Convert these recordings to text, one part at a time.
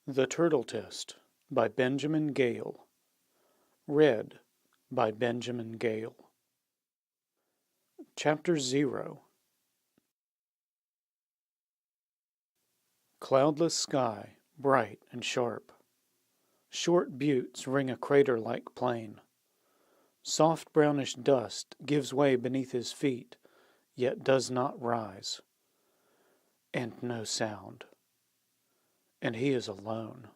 The Turtle Test by Benjamin Gayle. Read by Benjamin Gayle. Chapter 0. Cloudless sky, bright and sharp. Short buttes ring a crater-like plain. Soft brownish dust gives way beneath his feet, yet does not rise. And no sound. And he is alone.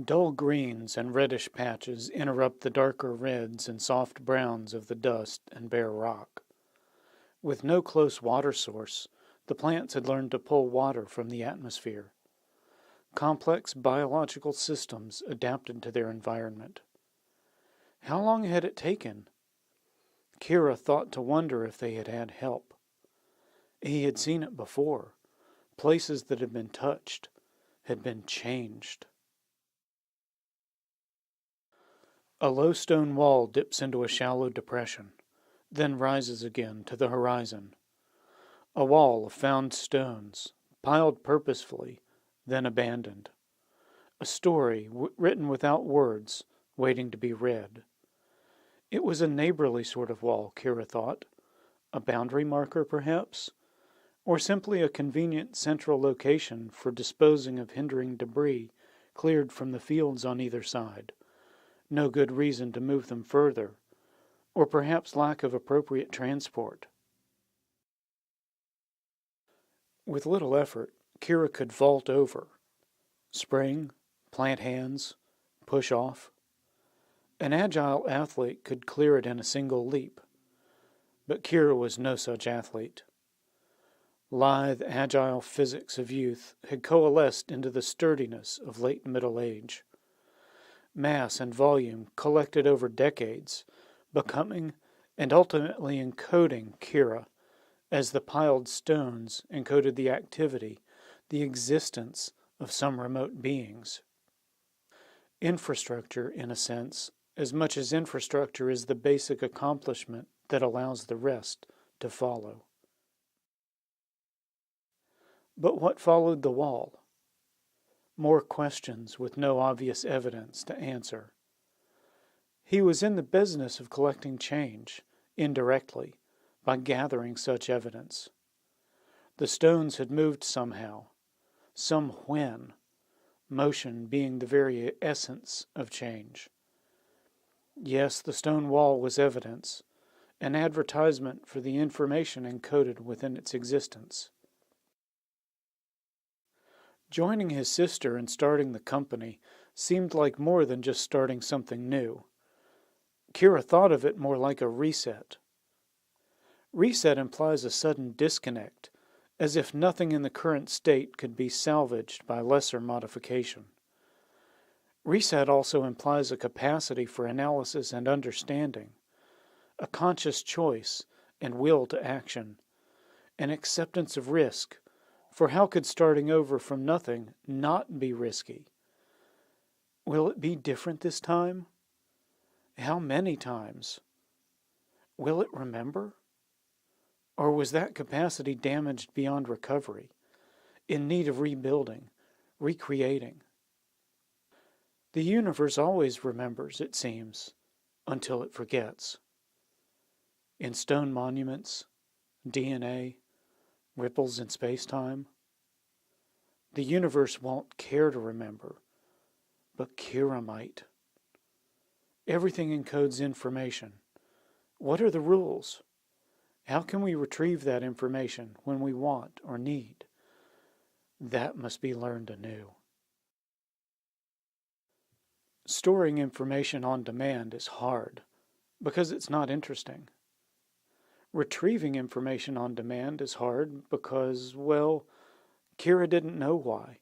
Dull greens and reddish patches interrupt the darker reds and soft browns of the dust and bare rock. With no close water source, the plants had learned to pull water from the atmosphere. Complex biological systems adapted to their environment. How long had it taken? Kira thought to wonder if they had had help. He had seen it before. Places that had been touched had been changed. A low stone wall dips into a shallow depression, then rises again to the horizon. A wall of found stones, piled purposefully, then abandoned. A story written without words, waiting to be read. It was a neighborly sort of wall, Kira thought. A boundary marker, perhaps? Or simply a convenient central location for disposing of hindering debris cleared from the fields on either side. No good reason to move them further, or perhaps lack of appropriate transport. With little effort, Kira could vault over. Spring, plant hands, push off. An agile athlete could clear it in a single leap, but Kira was no such athlete. Lithe, agile physics of youth had coalesced into the sturdiness of late middle age. Mass and volume collected over decades, becoming and ultimately encoding Kira, as the piled stones encoded the activity, the existence of some remote beings. Infrastructure, in a sense, as much as infrastructure is the basic accomplishment that allows the rest to follow. But what followed the wall? More questions with no obvious evidence to answer. He was in the business of collecting change, indirectly, by gathering such evidence. The stones had moved somehow, some when, motion being the very essence of change. Yes, the stone wall was evidence, an advertisement for the information encoded within its existence. Joining his sister and starting the company seemed like more than just starting something new. Kira thought of it more like a reset. Reset implies a sudden disconnect, as if nothing in the current state could be salvaged by lesser modification. Reset also implies a capacity for analysis and understanding, a conscious choice and will to action, an acceptance of risk. For how could starting over from nothing not be risky? Will it be different this time? How many times? Will it remember? Or was that capacity damaged beyond recovery, in need of rebuilding, recreating? The universe always remembers, it seems, until it forgets. In stone monuments, DNA, ripples in space-time. The universe won't care to remember, but Kira might. Everything encodes information. What are the rules? How can we retrieve that information when we want or need? That must be learned anew. Storing information on demand is hard, because it's not interesting. Retrieving information on demand is hard because, well, Kira didn't know why.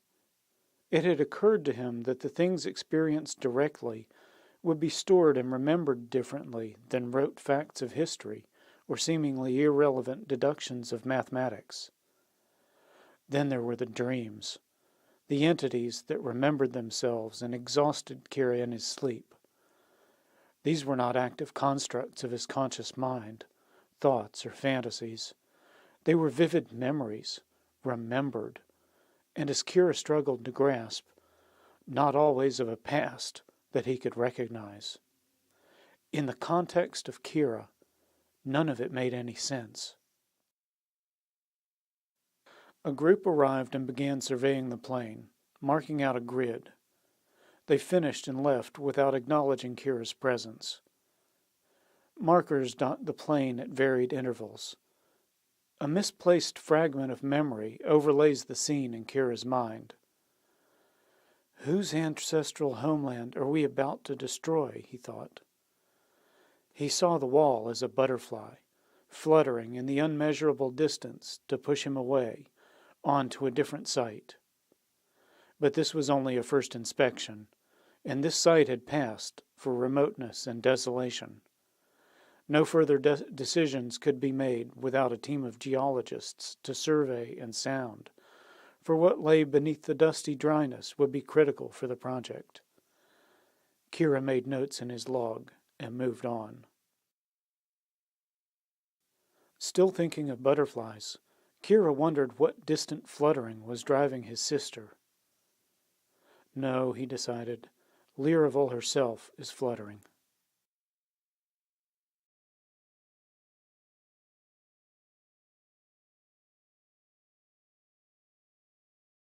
It had occurred to him that the things experienced directly would be stored and remembered differently than rote facts of history or seemingly irrelevant deductions of mathematics. Then there were the dreams, the entities that remembered themselves and exhausted Kira in his sleep. These were not active constructs of his conscious mind, thoughts or fantasies. They were vivid memories, remembered, and as Kira struggled to grasp, not always of a past that he could recognize. In the context of Kira, none of it made any sense. A group arrived and began surveying the plane, marking out a grid. They finished and left without acknowledging Kira's presence. Markers dot the plane at varied intervals. A misplaced fragment of memory overlays the scene in Kira's mind. Whose ancestral homeland are we about to destroy, he thought. He saw the wall as a butterfly, fluttering in the unmeasurable distance to push him away, on to a different site. But this was only a first inspection, and this site had passed for remoteness and desolation. No further decisions could be made without a team of geologists to survey and sound, for what lay beneath the dusty dryness would be critical for the project. Kira made notes in his log and moved on. Still thinking of butterflies, Kira wondered what distant fluttering was driving his sister. No, he decided, Lyraval herself is fluttering.